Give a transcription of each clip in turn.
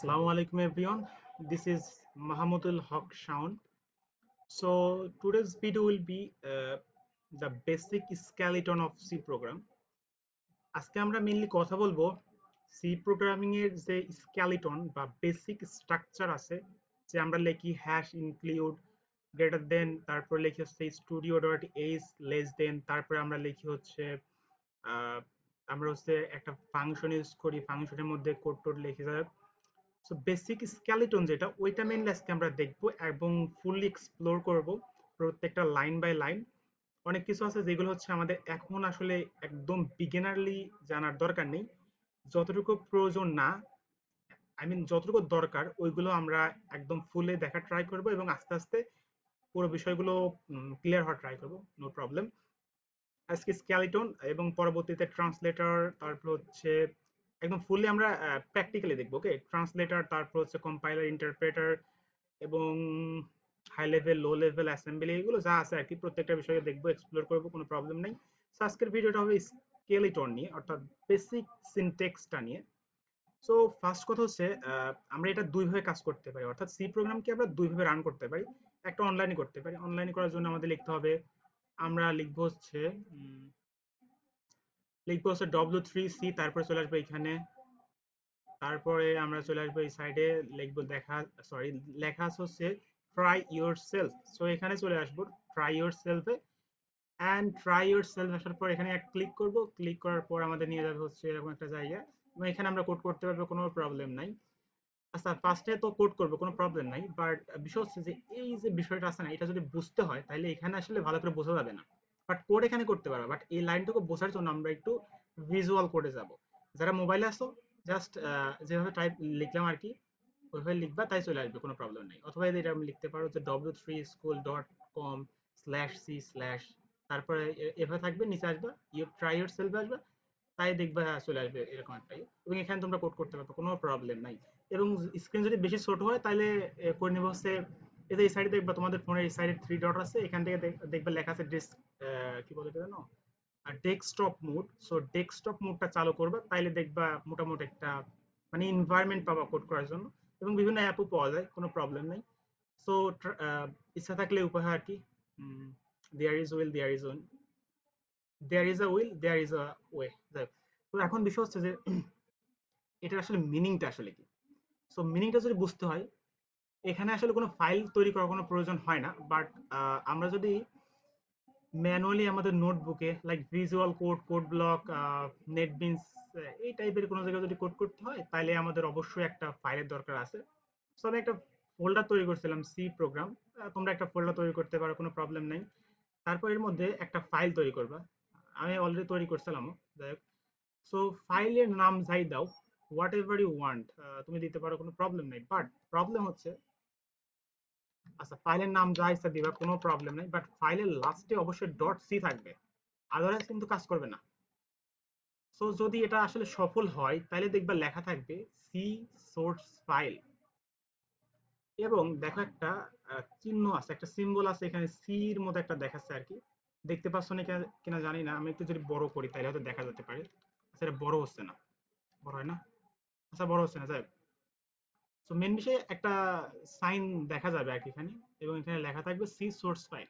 Assalamu alaikum everyone. This is Mahamudul Haq Shaun. So today's video will be the basic skeleton of C program. আজকে আমরা mainly কথা বলবো C programming এর যে skeleton বা basic structure আছে যে আমরা লিখি হ্যাশ ইনক্লুড গ্রেটার দেন তারপর লিখি হচ্ছে studio dot H less than তারপরে আমরা লিখি হচ্ছে আমরা হচ্ছে একটা ফাংশন ইউজ করি ফাংশনের মধ্যে কোড টোড লিখে যায়। সো বেসিক স্কেলিটন যেটা ওইটা মেইনলি আজকে আমরা দেখবো এবং ফুললি এক্সপ্লোর করব প্রত্যেকটা লাইন বাই লাইন। অনেক কিছু আছে যেগুলো হচ্ছে আমাদের এখন আসলে একদম বিগিনারলি জানার দরকার নেই, যতটুকু প্রয়োজন না যতটুকু দরকার ওইগুলো আমরা একদম ফুলে দেখা ট্রাই করব এবং আস্তে আস্তে পুরো বিষয়গুলো ক্লিয়ার হওয়ার ট্রাই করব, নো প্রবলেম। আজকে স্কেলিটন এবং পরবর্তীতে ট্রান্সলেটর, তারপর হচ্ছে একদম ফুললি আমরা প্র্যাকটিক্যালি দেখবো। ওকে, ট্রান্সলেটর, তারপর হচ্ছে কম্পাইলার, ইন্টারপ্রেটার এবং high level low level assembly, এগুলো যা আছে আর কি প্রত্যেকটা বিষয়ে দেখবো, এক্সপ্লোর করবো, কোনো প্রবলেম নাই। সো আজকের ভিডিওটা হবে স্কেলিটন নিয়ে, অর্থাৎ বেসিক সিনটেক্সটা নিয়ে। সো ফার্স্ট কথা হচ্ছে আমরা এটা দুইভাবে কাজ করতে পারি, অর্থাৎ সি প্রোগ্রামকে আমরা দুইভাবে রান করতে পারি। একটা অনলাইনে করতে পারি, অনলাইনে করার জন্য আমাদের লিখতে হবে, আমরা লিখবো হচ্ছে W3C, তারপরে চলে আসবে এখানে, তারপরে আমরা চলে আসবো এই সাইডে, লিখবো লেখা হচ্ছে ট্রাই ইউর সেলফ। সো এখানে চলে আসবো ট্রাই ইউর সেলফে, অ্যান্ড ট্রাই ইউর সেলফ আসার পর এখানে এক ক্লিক করব, ক্লিক করার পর আমাদের নিয়ে যাবে হচ্ছে এরকম একটা জায়গা এবং এখানে আমরা কোড করতে পারবো, কোনো প্রবলেম নাই। আচ্ছা, ফার্স্টে তো কোড করবো, কোনো প্রবলেম নাই, বাট বিষয় হচ্ছে যে এই যে বিষয়টা আছে না, এটা যদি বুঝতে হয় তাহলে এখানে আসলে ভালো করে বোঝা যাবে না। বাট কোড এখানে করতে পারবো, বাট এই লাইনটুকু বোঝার জন্য আমরা একটু ভিজুয়াল কোডে যাব। যারা মোবাইলে আসো, জাস্ট যেভাবে টাইপ লিখলাম আর কি ওইভাবে লিখবা, তাই চলে আসবে, কোনো প্রবলেম নেই। অথবা এটা আমি লিখতে পারো যে w3school.com/c/ তারপরে এভাবে থাকবে, নিচে আসবা, ইউ ট্রাই ইউর সেলফ আসবে, তাই দেখবা চলে আসবে এরকম একটা এবং এখানে তোমরা কোড করতে পারবে, কোনো প্রবলেম নাই। এবং স্ক্রিন যদি বেশি ছোট হয় তাহলে করে নেবো হচ্ছে এই যে এই সাইডে দেখবা, তোমাদের ফোনের এই সাইডে থ্রি ডট আছে, এখান থেকে দেখবা লেখা আছে কি বলে এটা জানো, আর ডেস্কটপ মোড। সো ডেস্কটপ মোডটা চালু করবে, তাইলে দেখবা মোটামুটি একটা মানে এনভায়রনমেন্ট পাবা কোড করার জন্য, এবং বিভিন্ন অ্যাপও পাওয়া যায়, কোনো প্রবলেম নেই। সো ইচ্ছা থাকলে উপায় আর কি, there is will there is own, there is a will there is a way. তো এখন বিষয় হচ্ছে যে এটার আসলে মিনিংটা আসলে কি। সো মিনিংটা যদি বুঝতে হয়, এখানে আসলে কোনো ফাইল তৈরি করার কোনো প্রয়োজন হয় না, বাট আমরা যদি ম্যানুয়ালি আমাদের নোটবুকে like visual code, code block, NetBeans, এই টাইপের কোনো জায়গায় যদি কোড করতে হয় তাহলে আমাদের অবশ্যই একটা ফাইলের দরকার আছে। সো আমি একটা ফোল্ডার তৈরি করছিলাম সি প্রোগ্রাম, তোমরা একটা ফোল্ডার তৈরি করতে পারো, কোনো প্রবলেম নাই। তারপর এর মধ্যে একটা ফাইল তৈরি করবা, আমি অলরেডি তৈরি করছিলাম, যাই হোক। সো ফাইলের নাম যাই দাও, হোয়াট এভার ইউ ওয়ান্ট, তুমি দিতে পারো, কোনো প্রবলেম নেই। বাট প্রবলেম হচ্ছে, আচ্ছা ফাইলের নাম যা ইচ্ছা দিবা, কোনো প্রবলেম নেই, বাট ফাইলের লাস্টে অবশ্যই ডট সি থাকবে, আদারওয়াইজ কিন্তু কাজ করবে না। সো যদি এটা আসলে সফল হয় তাহলে দেখবা লেখা থাকবে সি সোর্স ফাইল, এবং দেখো একটা চিহ্ন আছে, একটা সিম্বল আছে এখানে, সির মতো একটা দেখাচ্ছে আর কি, দেখতে পাচ্ছ না কিনা জানি না, আমি একটু যদি বড় করি তাহলে হয়তো দেখা যেতে পারে। আচ্ছা, এটা বড় হচ্ছে না, বড় হয় না, আচ্ছা বড় হচ্ছে না, যাই। সো মেন বিষয়ে একটা সাইন দেখা যাবে আর কি এখানে, এবং এখানে লেখা থাকবে সি সোর্স ফাইল।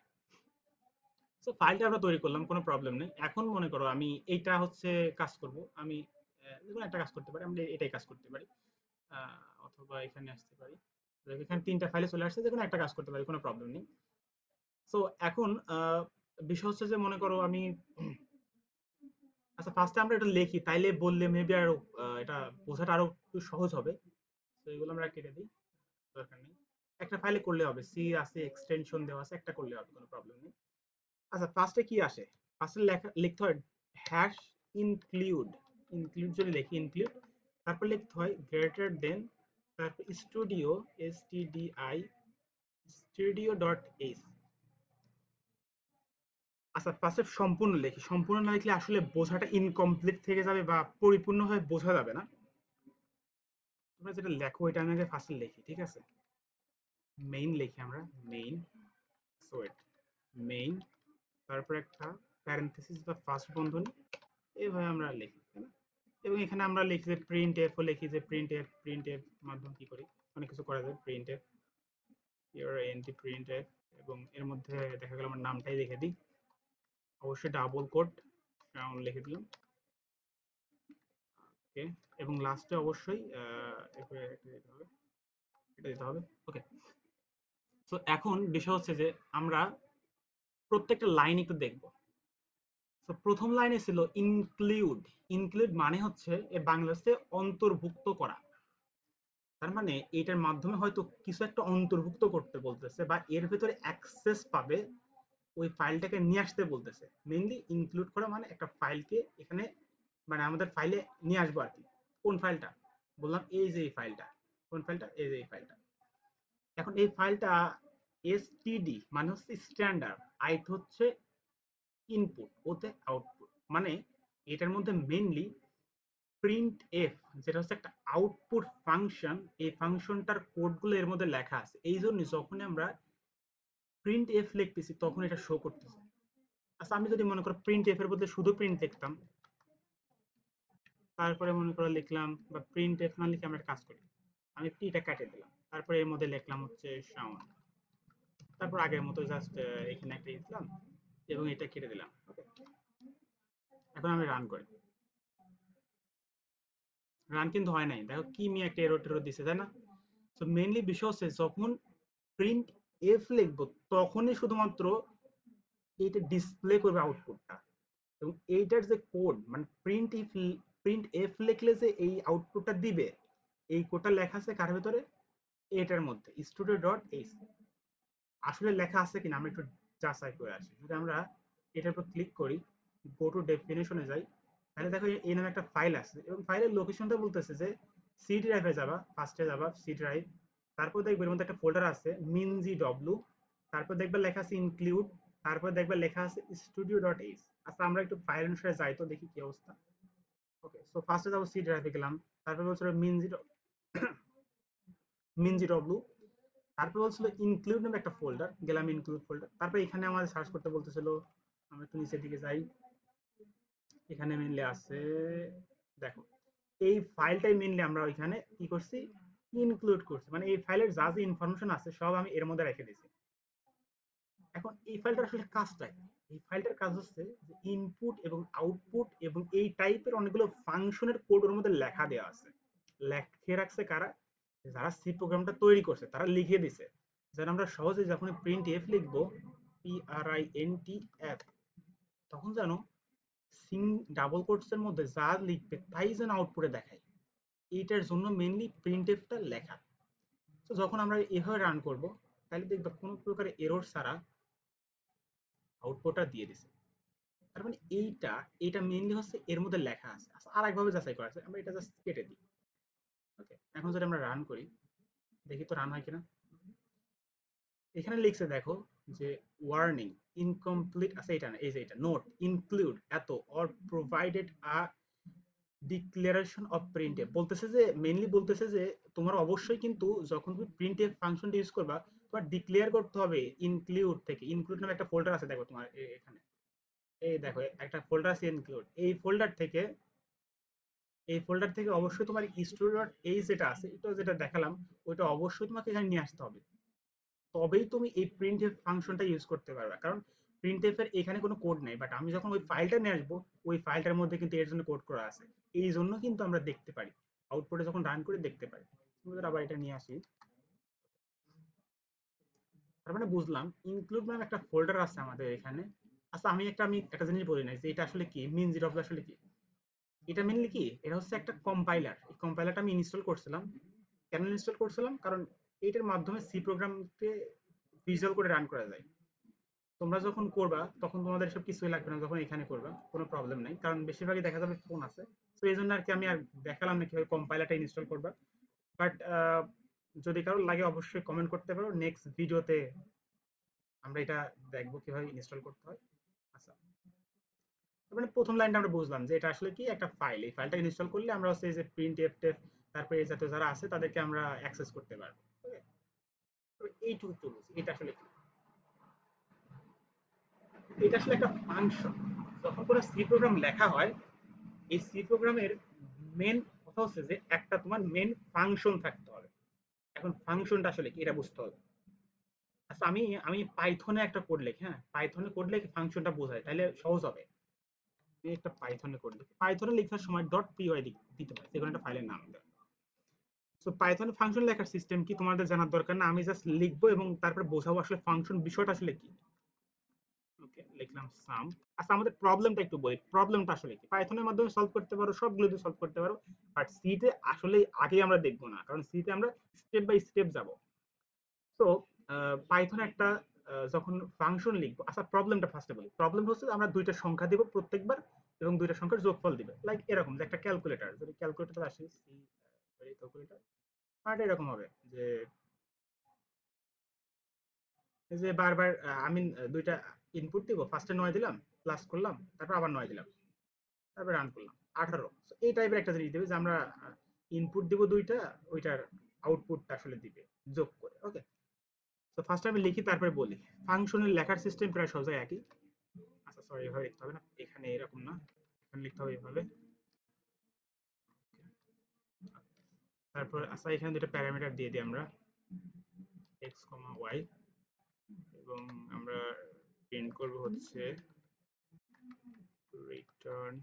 সো ফাইলটা আমরা তৈরি করলাম, কোনো প্রবলেম নেই। এখন মনে করো আমি এইটা হচ্ছে কাজ করব, আমি যেকোনো একটা কাজ করতে পারি, আমরা এটাই কাজ করতে পারি, অথবা এখানে আসতে পারি। এখানে তিনটা ফাইলে চলে আসছে, যেকোনো একটা কাজ করতে পারি, কোনো প্রবলেম নেই। সো এখন বিষয় হচ্ছে যে মনে করো আমি আচ্ছা ফার্স্টে আমরা এটা লিখি, তাইলে বললে মেবি আরো এটা বোঝাটা আরো একটু সহজ হবে। তো এগুলো আমরা কেটে দিই, দরকার নেই। একটা ফাইলে করলে হবে, সি আছে, এক্সটেনশন দেওয়া আছে, একটা করলে হবে, কোনো প্রবলেম নেই। আচ্ছা ফার্স্টে কি আসে, ফার্স্টে লিখতে হয় হ্যাশ ইনক্লুড, ইনক্লুড যদি লিখি ইনক্লুড, তারপর লিখতে হয় গ্রেটার দেন, তারপর studio stdio studio dot H. আচ্ছা ফার্স্টে সম্পূর্ণ লিখি, সম্পূর্ণ না লিখলে আসলে বোঝাটা ইনকমপ্লিট থেকে যাবে বা পরিপূর্ণভাবে বোঝা যাবে না। তোমরা যেটা লেখো এটা আমি আগে ফার্স্টে লিখি, ঠিক আছে। মেইন লিখি আমরা, মেইন, সোয়েট মেইন, তারপর একটা প্যারেনথেসিস বা ফার্স্ট বন্ধনী, এইভাবে আমরা লিখি, তাই না। এবং এখানে আমরা লিখি যে প্রিন্ট এফ ও লিখি যে প্রিন্ট এফ মাধ্যমে কি করি, অনেক কিছু করা যায়। Print F N T print F, এবং এর মধ্যে দেখা গেল আমার নামটাই লিখে দিই, অবশ্যই ডাবল কোট লিখে দিলাম, ওকে। এবং লাস্টে অবশ্যই এটা দিতে হবে, ওকে। তো এখন বিষয় হচ্ছে যে আমরা প্রত্যেকটা লাইন একটু দেখব। তো প্রথম লাইনে ছিল ইনক্লুড। ইনক্লুড মানে হচ্ছে এর বাংলাদেশে অন্তর্ভুক্ত করা। তার মানে এটার মাধ্যমে হয়তো কিছু একটা অন্তর্ভুক্ত করতে বলতেছে বা এর ভেতরে অ্যাক্সেস পাবে, ওই ফাইলটাকে নিয়ে আসতে বলতেছে। মেইনলি ইনক্লুড করা মানে একটা ফাইলকে এখানে, মানে আমাদের ফাইলে নিয়ে আসবো আর কি। কোন ফাইলটা বললাম, এই যে এই ফাইলটা। কোন ফাইলটা? এই যে এই ফাইলটা। এখন এই ফাইলটা এসটিডি মানে হচ্ছে স্ট্যান্ডার্ড, আইট হচ্ছে ইনপুট, ওতে আউটপুট। মানে এটার মধ্যে মেইনলি প্রিন্ট এফ, যেটা হচ্ছে একটা আউটপুট ফাংশন, এই ফাংশনটার কোডগুলো এর মধ্যে লেখা আছে। এই জন্য যখন আমরা প্রিন্ট এফ লিখতেছি তখন এটা শো করতেছে। আচ্ছা, আমি যদি মনে করো প্রিন্ট এফ এর বদলে শুধু প্রিন্ট লিখতাম, তারপরে মনে করো লিখলাম, বা প্রিন্ট এফ না লিখে আমরা কাজ করি, আমি টিটা কেটে দিলাম, তারপরে এর মধ্যে লিখলাম হচ্ছে সাউন্ড, তারপর আগের মতো জাস্ট এখানে একটা দিলাম এবং এটা কেটে দিলাম, ওকে। এখন আমি রান করি, রান কিন্তু হয় নাই, দেখো কি মি একটা এরর টেরর দিছে, তাই না? তো মেইনলি বিষয় হচ্ছে যখন প্রিন্ট এফ লিখবো তখনই শুধুমাত্র এইটা ডিসপ্লে করবে আউটপুটটা। এবং এইটার যে কোড, মানে প্রিন্ট এফ লিখলে যে এই আউটপুটটা দিবে, এই কোডটা লেখা আছে কার ভেতরে? এটার মধ্যে, স্টুডিও ডট এইচ। আসলে লেখা আছে কিনা আমরা একটু যাচাই করে আসি। যদি আমরা এটার উপর ক্লিক করি, গো টু ডেফিনেশনে যাই, তাহলে দেখো এই নামে একটা ফাইল আছে এবং ফাইলের লোকেশনটা বলতেছে যে সি ড্রাইভে যাবা, ফার্স্টে যাবা সি ড্রাইভ, তারপর দেখবে এর মধ্যে একটা ফোল্ডার আছে মিনজি ডব্লু, তারপর দেখবে লেখা আছে ইনক্লুড, তারপর দেখবে লেখা আছে স্টুডিও ডট এইচ। আচ্ছা, আমরা একটু ফাইল অনুসারে যাই তো দেখি কি অবস্থা। ওকে, সো ফার্স্টে যাবো সি ড্রাইভে গেলাম, তারপর বলছিল মিনজি ডব্লু, তারপর বলছিল ইনক্লুড নামে একটা ফোল্ডার, গেলাম ইনক্লুড ফোল্ডার, তারপর এখানে আমাদের সার্চ করতে বলতেছিল, আমরা একটু নিচের দিকে যাই, এখানে মেনলি আছে, দেখো এই ফাইলটাই মেনলি আমরা ওইখানে কি করছি, ইনক্লুড করছি, মানে এই ফাইলের যা যা ইনফরমেশন আছে সব আমি এর মধ্যে রেখে দিয়েছি। এখন এই ফাইলটার আসলে কাজটা কি? এই ফাইলটার কাজ হচ্ছে যে ইনপুট এবং আউটপুট এবং এই টাইপের অনেকগুলো ফাংশনের কোড ওর মধ্যে লেখা দেওয়া আছে। লিখে রাখছে কারা? যারা সি প্রোগ্রামটা তৈরি করছে তারা লিখে দিছে, যেন আমরা সহজে যখন প্রিন্ট এফ লিখবো, PRINT F, তখন যেন সিং ডাবল কোটস এর মধ্যে যা লিখবে তাই যেন আউটপুটে দেখায়। এইটার জন্য মেইনলি প্রিন্ট এফটা লেখা। তো যখন আমরা এভাবে রান করব, তাহলে দেখবে কোনো প্রকার এরর ছাড়া আউটপুটটা দিয়ে দিছে। তার মানে এইটা মেইনলি হচ্ছে এর মধ্যে লেখা আছে। আচ্ছা, আর একভাবে যাচাই করা আছে, আমরা এটা জাস্ট কেটে দিই, ওকে। এখন যদি আমরা রান করি, দেখি তো রান হয় কিনা। এখানে লিখছে দেখো যে ওয়ার্নিং ইনকমপ্লিট, আচ্ছা এটা না, এই যে এটা নোট ইনক্লুড এত or provided a declaration of printf, বলতেছে যে মেইনলি বলতেছে যে তোমার অবশ্যই কিন্তু যখন তুমি প্রিন্টএফ ফাংশনটা ইউজ করবা, তোমার ডিক্লেয়ার করতে হবে ইনক্লুড থেকে। ইনক্লুড নামে একটা ফোল্ডার আছে, দেখো তোমার এখানে, এই দেখো একটা ফোল্ডার আছে ইনক্লুড, এই ফোল্ডার থেকে অবশ্যই তোমার স্টোরি ডট এইচ যেটা আছে, এটা যেটা দেখালাম, ওইটা অবশ্যই তোমাকে এখানে নিয়ে আসতে হবে, তবেই তুমি এই প্রিন্টএফ ফাংশনটা ইউজ করতে পারবে। কারণ প্রিন্টএফ এর এখানে কোনো কোড নেই, বাট আমি যখন ওই ফাইলটা নিয়ে আসবো, ওই ফাইলটার মধ্যে কিন্তু এর জন্য কোড করা আছে। এই জন্য কিন্তু আমরা দেখতে পারি, আউটপুটে যখন রান করে দেখতে পারি। আবার এটা নিয়ে আসি, তার মানে বুঝলাম ইনক্লুড নামে একটা ফোল্ডার আছে আমাদের এখানে। আচ্ছা, আমি একটা জিনিস বলি না যে এটা আসলে কি, মিন জিরো আসলে কি। এটা মেনলি কি, এটা হচ্ছে একটা কম্পাইলার। এই কম্পাইলারটা আমি ইনস্টল করছিলাম। কেন ইনস্টল করছিলাম? কারণ এইটার মাধ্যমে সি প্রোগ্রামকে ভিজুয়াল করে রান করা যায়। তোমরা যখন করবা তখন তোমাদের সব কিছুই লাগবে না, যখন এখানে করবা কোনো প্রবলেম নাই, কারণ বেশিরভাগই দেখা যাবে ফোন আছে। তো এই জন্য আর কি আমি আর দেখালাম না কিভাবে কম্পাইলারটা ইনস্টল করবা। বাট যদি কারো লাগে অবশ্যই কমেন্ট করতে পারো, নেক্সট ভিডিওতে আমরা এটা দেখবো কিভাবে ইনস্টল করতে হয়। আচ্ছা, মানে প্রথম লাইনটা আমরা বুঝলাম যে এটা আসলে কি একটা ফাইল, এই ফাইলটা ইনস্টল করলে আমরা হচ্ছে এই যে প্রিন্ট এফ টেফ, তারপরে এই জাতীয় যারা আছে তাদেরকে আমরা অ্যাক্সেস করতে পারবো, ওকে। তো এইটুকু তো বুঝি এটা আসলে কি। এটা আসলে একটা ফাংশন। যখন কোনো সি প্রোগ্রাম লেখা হয়, এই সি প্রোগ্রামের মেন কথা হচ্ছে যে একটা তোমার মেন ফাংশন থাকতে হবে। এখন ফাংশনটা আসলে কি এটা বুঝতে হবে। আচ্ছা আমি আমি পাইথনে একটা কোড লিখি, হ্যাঁ পাইথনে কোড লিখে ফাংশনটা বোঝাই তাহলে সহজ হবে। আমি একটা পাইথনে কোড লিখি, পাইথনে লেখার সময় ডট পি ওয়াই দিতে হয়, যেকোনো একটা ফাইলের নাম দেয়। সো পাইথনে ফাংশন লেখার সিস্টেম কি তোমাদের জানার দরকার না, আমি জাস্ট লিখবো এবং তারপরে বোঝাবো আসলে ফাংশন বিষয়টা আসলে কি। ওকে লিখলাম সাম। আচ্ছা আমাদের প্রবলেমটা একটু বলি, প্রবলেমটা আসলে কি পাইথনের মাধ্যমে সলভ করতে পারো, সবগুলো দিয়ে সলভ করতে পারো, বাট সি তে আসলে আগে আমরা দেখবো না, কারণ সি তে আমরা স্টেপ বাই স্টেপ যাব। তো পাইথনে একটা যখন ফাংশন লিখবো, আচ্ছা প্রবলেমটা ফার্স্টে বলি। প্রবলেম হচ্ছে আমরা দুইটা সংখ্যা দিব প্রত্যেকবার এবং দুইটা সংখ্যার যোগফল দিবে, লাইক এরকম যে একটা ক্যালকুলেটর, যদি ক্যালকুলেটর আসে সি ক্যালকুলেটর আর এরকম হবে যে এই যে বারবার আমি দুইটা ইনপুট দিব, ফার্স্টে 9 দিলাম, প্লাস করলাম, তারপর আবার 9 দিলাম, তারপর রান করলাম 18। এই টাইপের একটা জিনিস দেবে যে আমরা ইনপুট দিব দুইটা, ওইটার আউটপুটটা আসলে দিবে যোগ করে। ওকে, তো ফার্স্ট আমি লিখি তারপরে বলি। ফাংশনের লেখার সিস্টেম প্রায় সব জায়গায় একই। আচ্ছা সরি এভাবে লিখতে হবে না, এখানে এরকম না, এখানে লিখতে হবে এভাবে। তারপর আচ্ছা এখানে দুটো প্যারামিটার দিয়ে দিই আমরা, এক্স কমা ওয়াই, এবং আমরা প্রিন্ট করব হচ্ছে return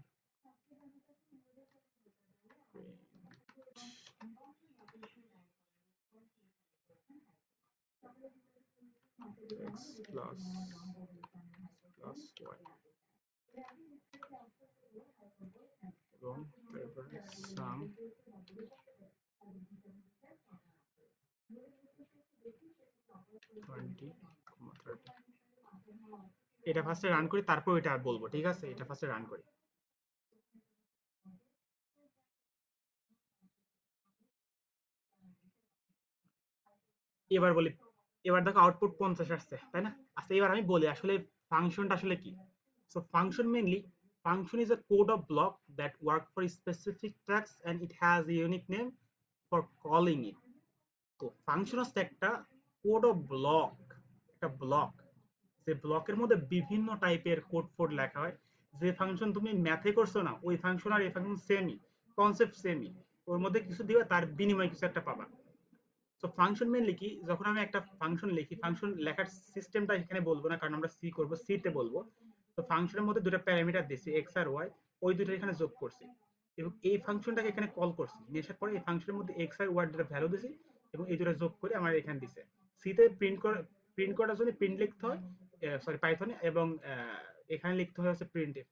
x plus plus Y, এবং তারপরে সাম 20, 30। এটা ফার্স্টে রান করি তারপর এটা বলবো, ঠিক আছে? এটা ফার্স্টে রান করি। এবার বলি, এবার দেখো আউটপুট 50 আসছে, তাই না? আচ্ছা এবার আমি বলি আসলে ফাংশনটা আসলে কি। So function mainly, function is a code of block that work for a specific task and it has a unique name for calling it. তো ফাংশন হচ্ছে একটা কোড অফ ব্লক, একটা ব্লক, যে ব্লকের মধ্যে বিভিন্ন টাইপের কোড ফোড লেখা হয়। যে ফাংশন তুমি ম্যাথে করছো না, ওই ফাংশন আর এই ফাংশন সেমই, কনসেপ্ট সেমই, ওর মধ্যে কিছু দিবা তার বিনিময়ে কিছু একটা পাবা। তো ফাংশন মেইনলি কি, যখন আমি একটা ফাংশন লিখি, ফাংশন লেখার সিস্টেমটা এখানে বলবো না কারণ আমরা সি করব, সি তে বলবো। তো ফাংশনের মধ্যে দুটো প্যারামিটার দিছি এক্স আর ওয়াই, ওই দুটো এখানে যোগ করছি এবং এই ফাংশনটাকে এখানে কল করছি, নিয়ে আসার পরে এই ফাংশনের মধ্যে এক্স আর ওয়াই দুটো ভ্যালু দিছি এবং এই দুটো যোগ করে আমার এখানে দিছে। সি তে প্রিন্ট করার জন্য প্রিন্ট লিখতে হয়, সরি পাইথনে, এবং এখানে লিখতে হয় হচ্ছে প্রিন্ট এফ।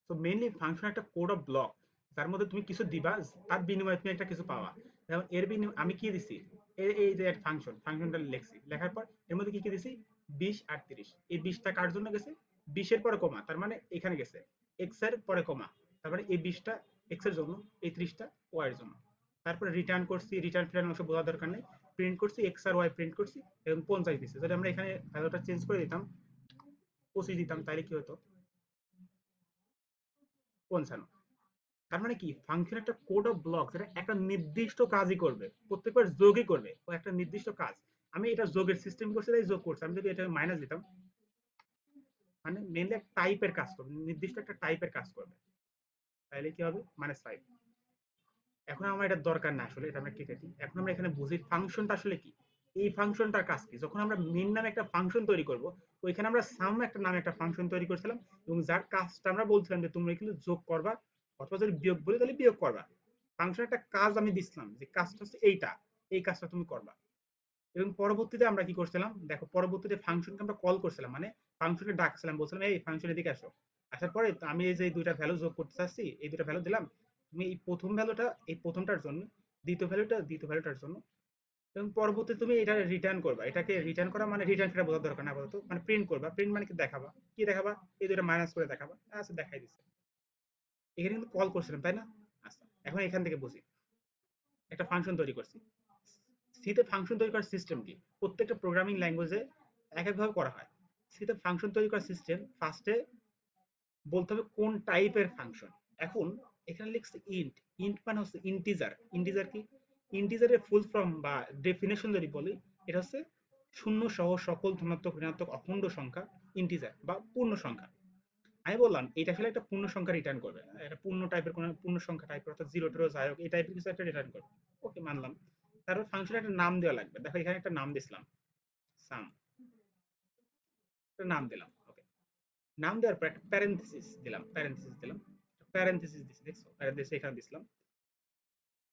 তো মেইনলি ফাংশন একটা কোড অফ ব্লক, যার মধ্যে তুমি কিছু দিবা, তার বিনিময়ে তুমি একটা কিছু পাওয়া। যেমন এর বিনিময়ে আমি কি দিছি, এই যে ফাংশন, ফাংশনটা লিখছি, লেখার পর এর মধ্যে কি কি দিছি, 20 আর 30। এই 20টা কার জন্য গেছে, 20 এর পরে কমা, তার মানে এখানে গেছে এক্স এর পরে কমা, তার মানে এই 20টা এক্স এর জন্য, এই 30টা ওয়াই এর জন্য। তারপরে রিটার্ন করছি, রিটার্ন ফিটার্ন অংশ বোঝার দরকার নেই, প্রিন্ট করছি এক্স আর ওয়াই প্রিন্ট করছি এবং 50 দিছি। যদি আমরা এখানে ভ্যালুটা চেঞ্জ করে দিতাম, 25 দিতাম, তাহলে কি হতো, 55। তার মানে কি ফাংশন একটা কোড অফ ব্লক, যেটা একটা নির্দিষ্ট কাজই করবে, প্রত্যেকবার যোগই করবে ও একটা নির্দিষ্ট কাজ। আমি এটা যোগের সিস্টেম করছি তাই যোগ করছি, আমি যদি এটা মাইনাস দিতাম, মানে মেনলি একটা টাইপের কাজ করবে, নির্দিষ্ট একটা টাইপের কাজ করবে, তাহলে কি হবে -5। এখন আমার এটা দরকার না, আসলে এটা আমরা কেটে দিই। এখন আমরা এখানে বুঝি ফাংশনটা আসলে কি, এই ফাংশনটার কাজ কি। যখন আমরা মেইন নামে একটা ফাংশন তৈরি করব, ওইখানে আমরা সাম একটা নামে একটা ফাংশন তৈরি করছিলাম এবং যার কাজটা আমরা বলছিলাম যে তুমি কিন্তু যোগ করবা, অথবা যদি বিয়োগ বলি তাহলে বিয়োগ করবা। ফাংশন একটা কাজ আমি দিছিলাম যে কাজটা হচ্ছে এইটা, এই কাজটা তুমি করবা। এবং পরবর্তীতে আমরা কি করছিলাম দেখো, পরবর্তীতে ফাংশনকে আমরা কল করছিলাম, মানে ফাংশনকে ডাকছিলাম, বলছিলাম এই ফাংশন এদিকে আসো। আসার পরে আমি এই যে দুইটা ভ্যালু যোগ করতে চাচ্ছি, এই দুটো ভ্যালু দিলাম, তুমি এই প্রথম ভ্যালুটা এই প্রথমটার জন্য, দ্বিতীয় ভ্যালুটা দ্বিতীয় ভ্যালুটার জন্য, এবং পরবর্তীতে তুমি এটা রিটার্ন করবা। এটাকে রিটার্ন করা মানে রিটার্ন ফিটা বোঝার দরকার না আপাতত, মানে প্রিন্ট করবা। প্রিন্ট মানে কি দেখাবা, কি দেখাবা, এই দুটো মাইনাস করে দেখাবা। আচ্ছা দেখাই দিচ্ছে, এখানে কিন্তু কল করছিলাম তাই না। আচ্ছা এখন এখান থেকে বুঝি, একটা ফাংশন তৈরি করছি। সিতে ফাংশন তৈরি করার সিস্টেম কি, প্রত্যেকটা প্রোগ্রামিং ল্যাঙ্গুয়েজে এক একভাবে করা হয়। সিতে ফাংশন তৈরি করার সিস্টেম, ফার্স্টে বলতে হবে কোন টাইপের ফাংশন। এখন এখানে লিখছে ইন্ট, ইন্ট মানে হচ্ছে ইন্টিজার। ইন্টিজার কি, ইন্টিজারের ফুল ফর্ম বা ডেফিনেশন যদি বলি, এটা হচ্ছে শূন্য সহ সকল ধনাত্মক ঋণাত্মক অখণ্ড সংখ্যা, ইন্টিজার বা পূর্ণ সংখ্যা। আমি বললাম এটা আসলে একটা পূর্ণ সংখ্যা রিটার্ন করবে, এটা পূর্ণ টাইপের কোনো পূর্ণ সংখ্যা টাইপের, অর্থাৎ জিরো টেরো যাই হোক এই টাইপের কিছু একটা রিটার্ন করবে। ওকে, মানলাম। তারপর ফাংশনে একটা নাম দেওয়া লাগবে। দেখো এখানে একটা নাম দিছিলাম, সাম, একটা নাম দিলাম। ওকে, নাম দেওয়ার পর একটা প্যারেনথেসিস দিলাম, প্যারেনথেসিস দিছি, দেখছো প্যারেনথেসিস এখানে দিছিলাম।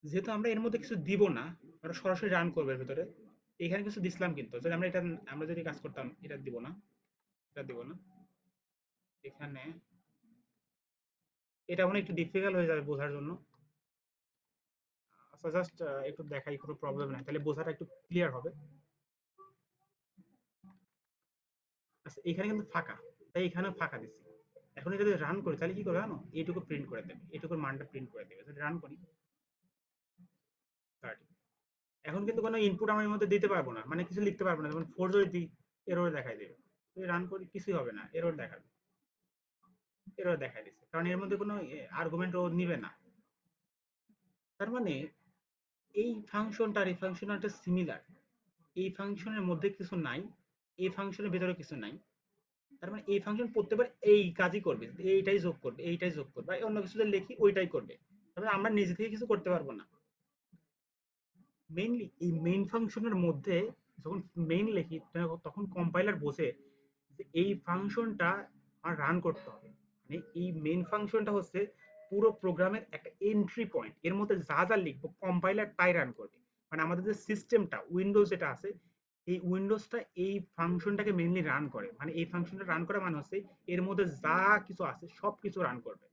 যেহেতু আমরা এর মধ্যে কিছু দিব না, আমরা সরাসরি রান করবে এর ভিতরে, এখানে কিছু দিছিলাম, কিন্তু যদি আমরা এটা, আমরা যদি কাজ করতাম, এটা দিব না, এটা দিব না, এখানে এটা মনে হয় একটু ডিফিকাল্ট হয়ে যাবে বোঝার জন্য। আচ্ছা জাস্ট একটু দেখাই, কোনো প্রবলেম নাই, তাহলে বোঝাটা একটু ক্লিয়ার হবে। আচ্ছা এখানে কিন্তু ফাঁকা, তাই এখানেও ফাঁকা দিচ্ছি। এখন এটা যদি রান করি তাহলে কি করবে জানো, এইটুকু প্রিন্ট করে দেবে, এইটুকুর মানটা প্রিন্ট করে দেবে। যদি রান করি 30, এখন কিন্তু কোনো ইনপুট আমি এর মধ্যে দিতে পারবো না, মানে কিছু লিখতে পারবো না। যেমন 4 যদি দিই, এরর দেখাই দেবে। যদি রান করি কিছুই হবে না, এরর দেখাবে, এরর দেখাই দিচ্ছে, কারণ এর মধ্যে কোনো আর্গুমেন্ট ও নিবে না। তার মানে এই ফাংশনটা আর এই ফাংশনটা সিমিলার, এই ফাংশনের মধ্যে কিছু নাই, এই ফাংশনের ভিতরে কিছু নাই। তার মানে এই ফাংশন প্রত্যেকবার এই কাজই করবে, এইটাই যোগ করবে, এইটাই যোগ করবে, আর অন্য কিছু যদি লিখি ওইটাই করবে। তবে আমরা নিজে থেকে কিছু করতে পারবো না। মেইনলি এই মেইন ফাংশনের মধ্যে যখন মেইন লিখি, তখন কম্পাইলার বোঝে যে এই ফাংশনটা আর রান করতে হবে। মানে এই মেইন ফাংশনটা হচ্ছে পুরো প্রোগ্রামের একটা এন্ট্রি পয়েন্ট, এর মধ্যে যা যা লিখবো কম্পাইলার তাই রান করবে। মানে আমাদের যে সিস্টেমটা উইন্ডোজ যেটা আছে, এই উইন্ডোজটা এই ফাংশনটাকে মেইনলি রান করে। মানে এই ফাংশনটা রান করা মানে হচ্ছে এর মধ্যে যা কিছু আছে সব কিছু রান করবে।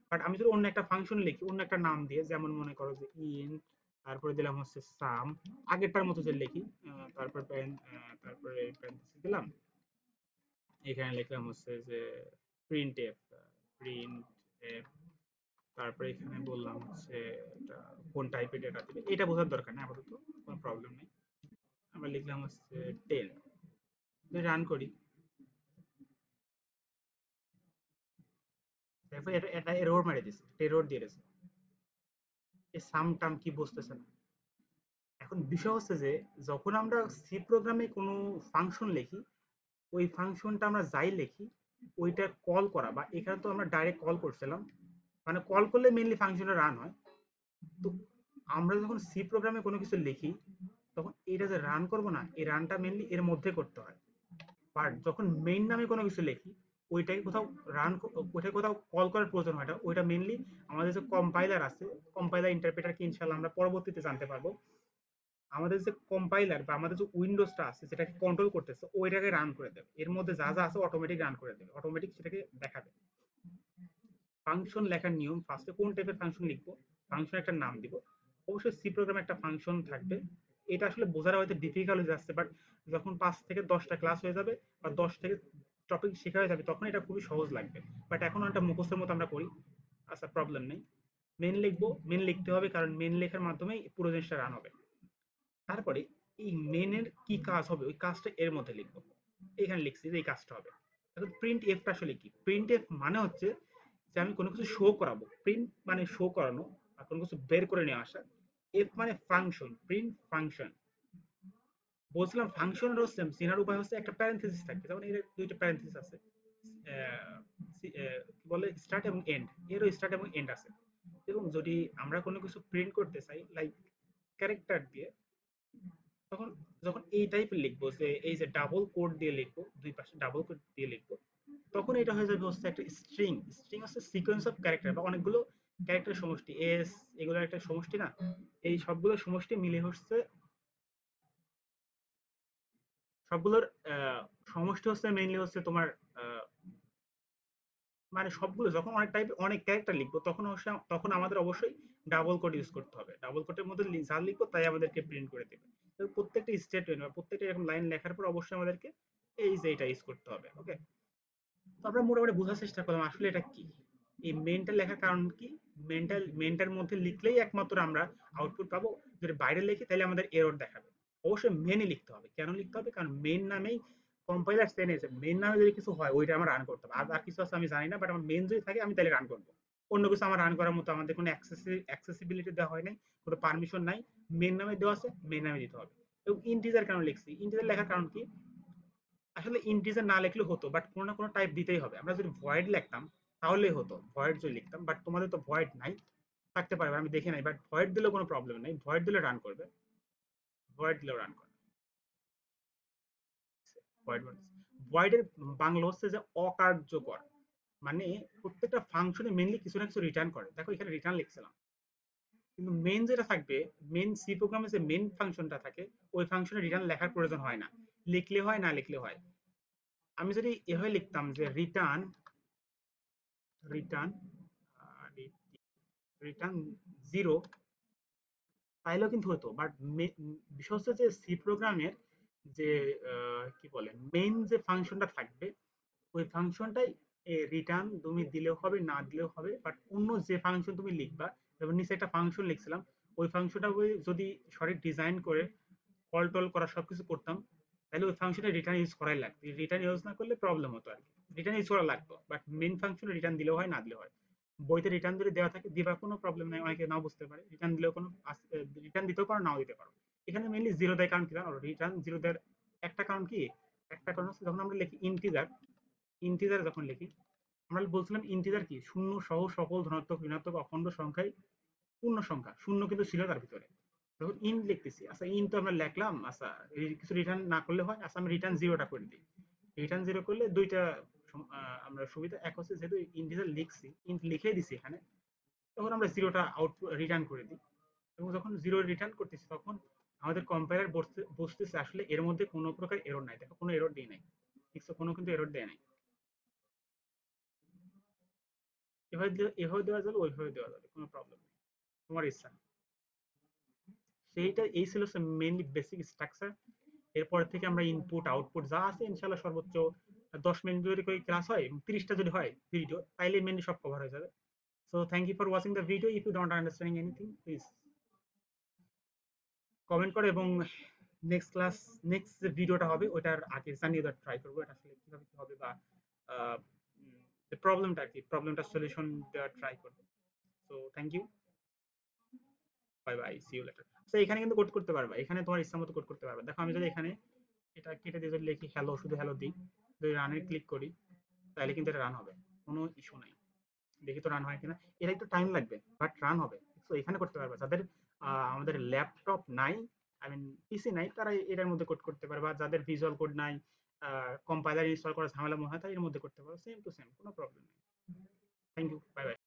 বাট আমি যদি অন্য একটা ফাংশন লিখি, অন্য একটা নাম দিয়ে, যেমন মনে করো যে ইন্ট, তারপরে দিলাম হচ্ছে সাম, আগেরটার মতো যে লিখি, তারপর তারপরে প্যারেনথেসিস দিলাম, এখানে লিখলাম হচ্ছে যে প্রিন্ট এফ, প্রিন্ট এফ, তারপরে এখানে বললাম হচ্ছে এটা কোন টাইপের ডেটা দিবে, এটা বোঝার দরকার নেই আপাতত, কোনো প্রবলেম নেই। আমরা লিখলাম হচ্ছে 10, রান করি, তারপর এটা এটা এরর মেরে দিছে, এরর দিয়ে দিছে, এই সাম টাম কি বুঝতেছে না। এখন বিষয় হচ্ছে যে যখন আমরা সি প্রোগ্রামে কোনো ফাংশন লিখি, ওই ফাংশনটা আমরা যাই লিখি ওইটা কল করা, বা এখানে তো আমরা ডাইরেক্ট কল করছিলাম, মানে কল করলে মেইনলি ফাংশনটা রান হয়। তো আমরা যখন সি প্রোগ্রামে কোনো কিছু লিখি, তখন এটা যে রান করব না, এই রানটা মেইনলি এর মধ্যে করতে হয়। বাট যখন মেইন নামে কোনো কিছু লিখি, ওইটাকে কোথাও রান, ওইটাকে কোথাও কল করার প্রয়োজন হয় না। ওইটা মেইনলি আমাদের যে কম্পাইলার আছে, কম্পাইলার ইন্টারপ্রেটার কি ইনশাল্লাহ আমরা পরবর্তীতে জানতে পারবো, আমাদের যে কম্পাইলার বা আমাদের যে উইন্ডোজটা আছে যেটাকে কন্ট্রোল করতেছে, ওইটাকে রান করে দেবে, এর মধ্যে যা যা আছে অটোমেটিক রান করে দেবে, অটোমেটিক সেটাকে দেখাবে। ফাংশন লেখার নিয়ম, ফার্স্টে কোন টাইপের ফাংশন লিখবো, ফাংশন একটা নাম দিব। অবশ্যই সি প্রোগ্রামে একটা ফাংশন থাকবে। এটা আসলে বোঝার হয়তো ডিফিকাল্ট হয়ে যাচ্ছে, বাট যখন 5 থেকে 10টা ক্লাস হয়ে যাবে বা 10 থেকে টপিক শেখা হয়ে যাবে, তখন এটা খুবই সহজ লাগবে। বাট এখন একটা মুখস্থের মতো আমরা করি। আচ্ছা প্রবলেম নেই, মেন লিখবো, মেন লিখতে হবে, কারণ মেন লেখার মাধ্যমেই পুরো জিনিসটা রান হবে। তারপরে এই মেনের কি কাজ হবে ওই কাজটা এর মধ্যে লিখবো, এখানে লিখছি যে এই কাজটা হবে। এখন প্রিন্ট এফটা আসলে কি, প্রিন্ট এফ মানে হচ্ছে যে আমি কোনো কিছু শো করাবো, প্রিন্ট মানে শো করানো আর কোনো কিছু বের করে নিয়ে আসা, এফ মানে ফাংশন, প্রিন্ট ফাংশন। বলছিলাম ফাংশনের হচ্ছে চেনার উপায় হচ্ছে একটা প্যারেনথেসিস থাকবে, যেমন এর দুইটা প্যারেনথেসিস আছে, কি বলে স্টার্ট এবং এন্ড, এরও স্টার্ট এবং এন্ড আছে। এবং যদি আমরা কোনো কিছু প্রিন্ট করতে চাই লাইক ক্যারেক্টার দিয়ে, তখন যখন এই টাইপের লিখবো যে এই যে ডাবল কোড দিয়ে লিখবো, দুই পাশে ডাবল কোড দিয়ে লিখবো, তখন এটা হয়ে যাবে হচ্ছে একটা স্ট্রিং। স্ট্রিং হচ্ছে সিকোয়েন্স অফ ক্যারেক্টার বা অনেকগুলো ক্যারেক্টার সমষ্টি, এস এগুলো একটা সমষ্টি না, এই সবগুলো সমষ্টি মিলে হচ্ছে, সবগুলোর সমষ্টি হচ্ছে মেইনলি হচ্ছে তোমার মানে সবগুলো যখন অনেক টাইপ অনেক ক্যারেক্টার লিখবো, তখন হচ্ছে তখন আমাদের অবশ্যই ডাবল কোড ইউজ করতে হবে। ডাবল কোডের মধ্যে যা লিখবো তাই আমাদেরকে প্রিন্ট করে দেবে। তো প্রত্যেকটা স্টেটমেন্ট বা প্রত্যেকটা এরকম লাইন লেখার পর অবশ্যই আমাদেরকে এই যে এটা ইউজ করতে হবে। ওকে, তো আমরা মোটামুটি বোঝার চেষ্টা করলাম আসলে এটা কি, এই মেনটা লেখার কারণ কি। মেনটার মধ্যে লিখলেই একমাত্র আমরা আউটপুট পাবো, যদি বাইরে লিখি তাহলে আমাদের এরর দেখাবে। অবশ্যই মেনই লিখতে হবে, কেন লিখতে হবে, কারণ মেন নামেই কম্পাইলার জেনেছে মেন নামে যদি কিছু হয় ওইটা আমার রান করতে হবে। আর কিছু আছে আমি জানি না, বাট আমার মেন যদি থাকে আমি তাহলে রান করবো। অন্য কিছু আমার রান করার মতো আমাদের কোনো অ্যাক্সেসিবিলিটি দেওয়া হয় নাই, কোনো পারমিশন নাই, মেন নামে দেওয়া আছে, মেন নামে দিতে হবে। এবং ইন্টিজার কেন লিখছি, ইন্টিজার লেখার কারণ কি, আসলে ইন্টিজার না লিখলেও হতো, বাট কোনো না কোনো টাইপ দিতেই হবে। আমরা যদি ভয়েড লিখতাম তাহলেই হতো, ভয়েড যদি লিখতাম, বাট তোমাদের তো ভয়েড নাই, থাকতে পারবে আমি দেখি নাই, বাট ভয়েড দিলেও কোনো প্রবলেম নেই, ভয়েড দিলে রান করবে, ভয়েড দিলেও রান করবে। ভয়েড ভয়েডের বাংলা হচ্ছে যে অকার্যকর, মানে প্রত্যেকটা ফাংশনে মেইনলি কিছু না কিছু রিটার্ন করে। দেখো এখানে রিটার্ন লিখছিলাম, কিন্তু মেইন যেটা থাকবে, মেইন সি প্রোগ্রামে যে মেইন ফাংশনটা থাকে, ওই ফাংশনে রিটার্ন লেখার প্রয়োজন হয় না, লিখলে হয় না লিখলে হয়। আমি যদি এভাবে লিখতাম যে রিটার্ন রিটার্ন রিটার্ন 0, তাইলেও কিন্তু হতো, বাট বিষয় হচ্ছে যে সি প্রোগ্রামের যে কি বলে মেইন যে ফাংশনটা থাকবে, ওই ফাংশনটাই রিটার্ন তুমি দিলেও হবে না দিলেও হবে, বাট অন্য যে ফাংশন তুমি লিখবা, যেমন নিচে একটা ফাংশন লিখছিলাম, ওই ফাংশনটা যদি সঠিক ডিজাইন করে কল টল করা সবকিছু করতাম, তাহলে ওই ফাংশনে রিটার্ন ইউজ করাই লাগতো। রিটার্ন ইউজ না করলে প্রবলেম হতো আর কি, রিটার্ন ইউজ করা লাগতো, বাট মেইন ফাংশনে রিটার্ন দিলেও হয় না দিলেও হয়। বইতে রিটার্ন যদি দেওয়া থাকে দিবা, কোনো প্রবলেম নাই, অনেকে নাও বুঝতে পারে, রিটার্ন দিলেও কোনো, রিটার্ন দিতেও পারো নাও দিতে পারো। এখানে মেইনলি জিরো দেয় কারণ কি জানো? রিটার্ন জিরো দেওয়ার একটা কারণ কি, একটা কারণ হচ্ছে যখন আমরা লিখি ইন্টিজার, ইন্টিজার যখন লিখি, আমরা বলছিলাম ইন্টিজার কি শূন্য সহ সকল ধনাত্মক ঋণাত্মক অখণ্ড সংখ্যাই পূর্ণ সংখ্যা, শূন্য কিন্তু ছিল তার ভিতরে। যখন ইন্ট লিখতেছি, আচ্ছা ইন্ট তো আমরা লিখলাম, আচ্ছা কিছু রিটার্ন না করলে হয়, আচ্ছা আমি রিটার্ন জিরোটা করে দিই। রিটার্ন জিরো করলে দুইটা আমরা সুবিধা, এক হচ্ছে যেহেতু ইন্টিজার লিখছি, ইন্ট লিখে দিছি এখানে, তখন আমরা জিরোটা আউটপুট রিটার্ন করে দিই। এবং যখন জিরো রিটার্ন করতেছি তখন আমাদের কম্পাইলার বুঝতেছে আসলে এর মধ্যে কোনো প্রকার এরর নাই, দেখো কোনো এরর দেয় নাই, ঠিক আছে, কোনো কিন্তু এরর দেয় নাই। এভাবে দেওয়া যাবে, ওইভাবে দেওয়া যাবে, কোনো প্রবলেম নেই, তোমার ইচ্ছা। সেইটা এই ছিল মেইনলি বেসিক স্ট্রাকচার। এরপর থেকে আমরা ইনপুট আউটপুট যা আছে ইনশাল্লাহ সর্বোচ্চ 10 মিনিট যদি করে ক্লাস হয়, 30টা যদি হয় ভিডিও, তাইলে মেনলি সব কভার হয়ে যাবে। So thank you for watching the video. If you don't understanding anything please comment করো, এবং নেক্সট ক্লাস, নেক্সট যে ভিডিওটা হবে ওটার আগে জানিয়ে দেওয়ার ট্রাই করবো, এটা আসলে কিভাবে কি হবে, বা যে প্রবলেমটা আর কি, প্রবলেমটা সলিউশন দেওয়ার ট্রাই করবো। So thank you, bye bye, see you later. তো এখানে কিন্তু কোড করতে পারবা, এখানে তোমার ইচ্ছা মতো কোড করতে পারবা। দেখো আমি যদি এখানে এটা কেটে দিয়ে যদি লিখি হ্যালো, শুধু হ্যালো দিই, যদি রানে ক্লিক করি, তাহলে কিন্তু এটা রান হবে, কোনো ইস্যু নাই। দেখি তো রান হয় কিনা, এটা একটু টাইম লাগবে বাট রান হবে। তো এখানে করতে পারবা, যাদের আমাদের ল্যাপটপ নাই, আই মিন পিসি নাই, তারা এটার মধ্যে কোড করতে পারবা। যাদের ভিজুয়াল কোড নাই, কম্পাইলার ইনস্টল করা ঝামেলা মনে হয়, তারা এর মধ্যে করতে পারো, সেম টু সেম, কোনো প্রবলেম নেই। Thank you, bye by.